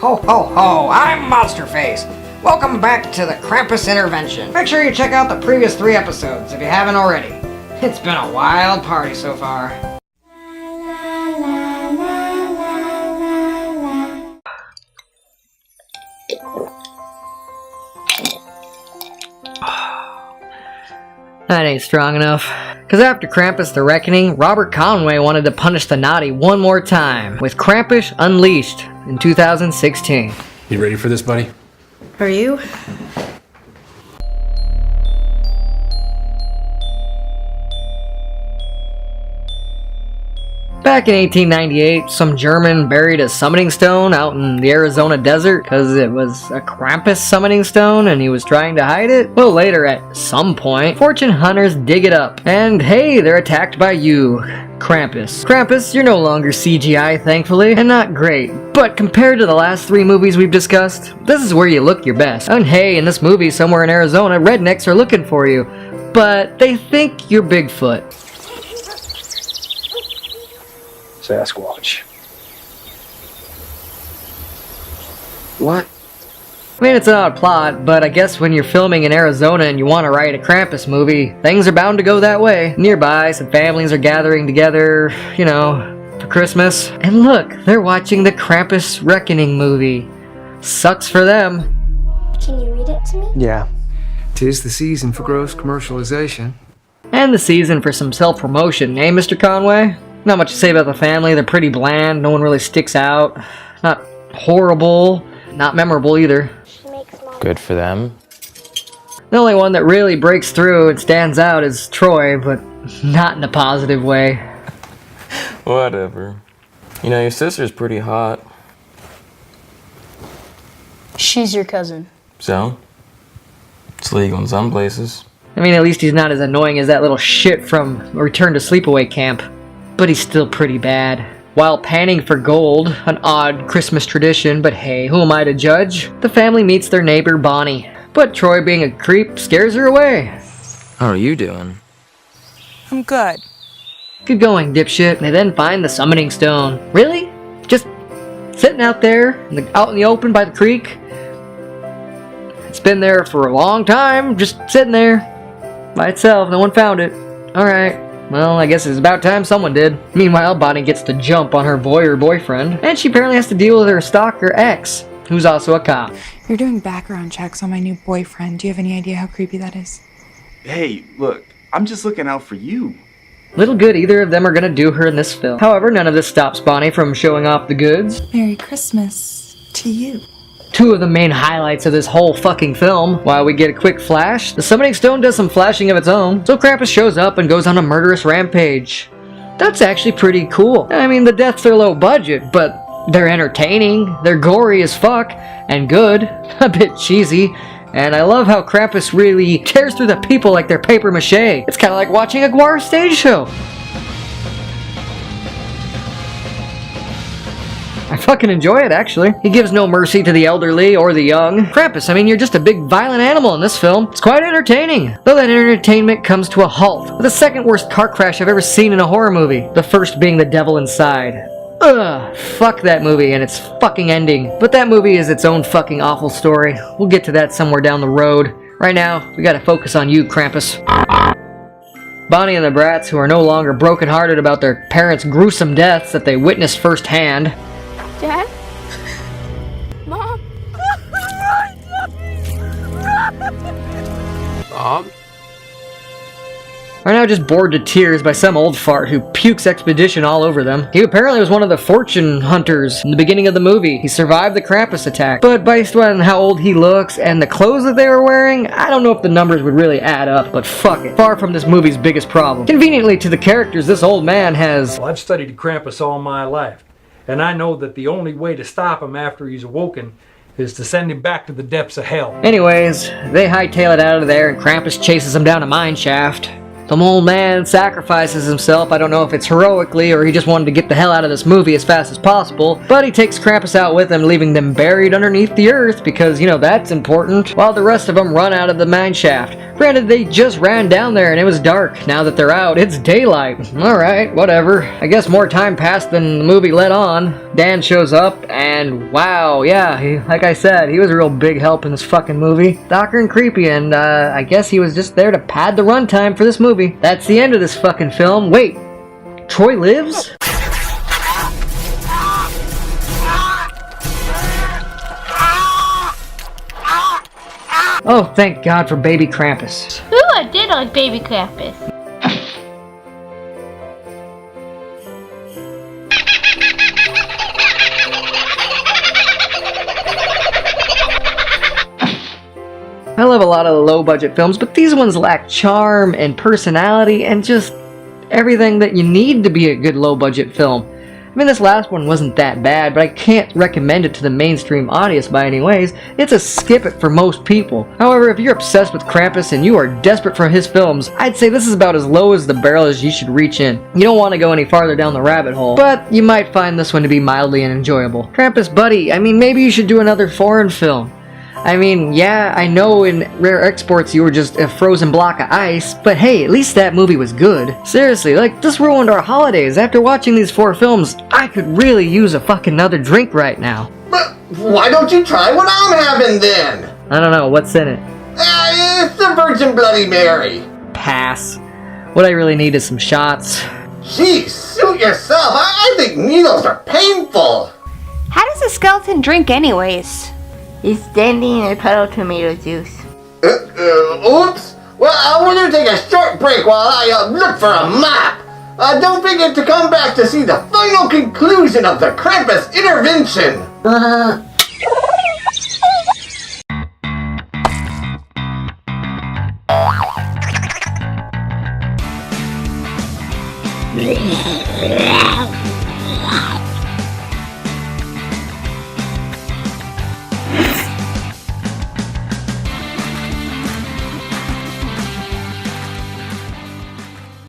Ho ho ho, I'm Monsterface. Welcome back to the Krampus Intervention. Make sure you check out the previous 3 episodes if you haven't already. It's been a wild party so far. That ain't strong enough. Cause after Krampus the Reckoning, Robert Conway wanted to punish the naughty one more time with Krampus Unleashed in 2016. You ready for this, buddy? Are you? Back in 1898, some German buried a summoning stone out in the Arizona desert because it was a Krampus summoning stone and he was trying to hide it. Well, later at some point, fortune hunters dig it up and hey, they're attacked by you, Krampus. Krampus, you're no longer CGI, thankfully, and not great, but compared to the last 3 movies we've discussed, this is where you look your best. And hey, in this movie somewhere in Arizona, rednecks are looking for you, but they think you're Bigfoot. Sasquatch. What? I mean, it's an odd plot, but I guess when you're filming in Arizona and you want to write a Krampus movie, things are bound to go that way. Nearby, some families are gathering together, you know, for Christmas. And look, they're watching the Krampus Reckoning movie. Sucks for them. Can you read it to me? Yeah. 'Tis the season for gross commercialization. And the season for some self-promotion, eh, Mr. Conway? Not much to say about the family. They're pretty bland. No one really sticks out. Not horrible. Not memorable either. Good for them. The only one that really breaks through and stands out is Troy, but not in a positive way. Whatever. You know, your sister's pretty hot. She's your cousin. So? It's legal in some places. I mean, at least he's not as annoying as that little shit from Return to Sleepaway Camp. But he's still pretty bad. While panning for gold, an odd Christmas tradition, but hey, who am I to judge? The family meets their neighbor Bonnie. But Troy, being a creep, scares her away. How are you doing? I'm good. Good going, dipshit. They then find the summoning stone. Really? Just sitting out there, out in the open by the creek? It's been there for a long time, just sitting there. By itself, no one found it. Alright. Well, I guess it's about time someone did. Meanwhile, Bonnie gets to jump on her boy or boyfriend, and she apparently has to deal with her stalker ex, who's also a cop. You're doing background checks on my new boyfriend. Do you have any idea how creepy that is? Hey, look, I'm just looking out for you. Little good either of them are gonna do her in this film. However, none of this stops Bonnie from showing off the goods. Merry Christmas to you. 2 of the main highlights of this whole fucking film. While we get a quick flash, the summoning stone does some flashing of its own, so Krampus shows up and goes on a murderous rampage. That's actually pretty cool. I mean, the deaths are low budget, but they're entertaining, they're gory as fuck, and good. A bit cheesy. And I love how Krampus really tears through the people like they're paper mache. It's kinda like watching a Guar stage show. I fucking enjoy it, actually. He gives no mercy to the elderly or the young. Krampus, I mean, you're just a big violent animal in this film. It's quite entertaining. Though that entertainment comes to a halt with the second worst car crash I've ever seen in a horror movie. The first being The Devil Inside. Ugh, fuck that movie and its fucking ending. But that movie is its own fucking awful story. We'll get to that somewhere down the road. Right now, we gotta focus on you, Krampus. Bonnie and the brats, who are no longer brokenhearted about their parents' gruesome deaths that they witnessed firsthand. Dad? Mom? Bob? Are now just bored to tears by some old fart who pukes expedition all over them. He apparently was one of the fortune hunters in the beginning of the movie. He survived the Krampus attack, but based on how old he looks and the clothes that they were wearing, I don't know if the numbers would really add up, but fuck it. Far from this movie's biggest problem. Conveniently to the characters, this old man has... Well, I've studied Krampus all my life, and I know that the only way to stop him after he's awoken is to send him back to the depths of hell. Anyways, they hightail it out of there and Krampus chases him down a mine shaft. Some old man sacrifices himself. I don't know if it's heroically or he just wanted to get the hell out of this movie as fast as possible, but he takes Krampus out with him, leaving them buried underneath the earth because, you know, that's important, while the rest of them run out of the mine shaft. Granted, they just ran down there and it was dark. Now that they're out, it's daylight. Alright, whatever. I guess more time passed than the movie let on. Dan shows up, and wow, yeah, like I said, he was a real big help in this fucking movie. Darker and creepy, and I guess he was just there to pad the runtime for this movie. That's the end of this fucking film. Wait, Troy lives? Oh, thank God for baby Krampus. Ooh, I did like baby Krampus. I love a lot of low-budget films, but these ones lack charm and personality and just everything that you need to be a good low-budget film. I mean, this last one wasn't that bad, but I can't recommend it to the mainstream audience by any ways. It's a skip it for most people. However, if you're obsessed with Krampus and you are desperate for his films, I'd say this is about as low as the barrel as you should reach in. You don't want to go any farther down the rabbit hole, but you might find this one to be mildly and enjoyable. Krampus, buddy, I mean, maybe you should do another foreign film. I mean, yeah, I know in rare exports you were just a frozen block of ice, but hey, at least that movie was good. Seriously, like, this ruined our holidays. After watching these 4 films, I could really use a fucking another drink right now. But why don't you try what I'm having then? I don't know, what's in it? It's the Virgin Bloody Mary. Pass. What I really need is some shots. Jeez, suit yourself. I think needles are painful. How does a skeleton drink anyways? He's standing in a puddle of tomato juice. Oops. Well, we're gonna take a short break while I look for a map. Don't forget to come back to see the final conclusion of the Krampus intervention.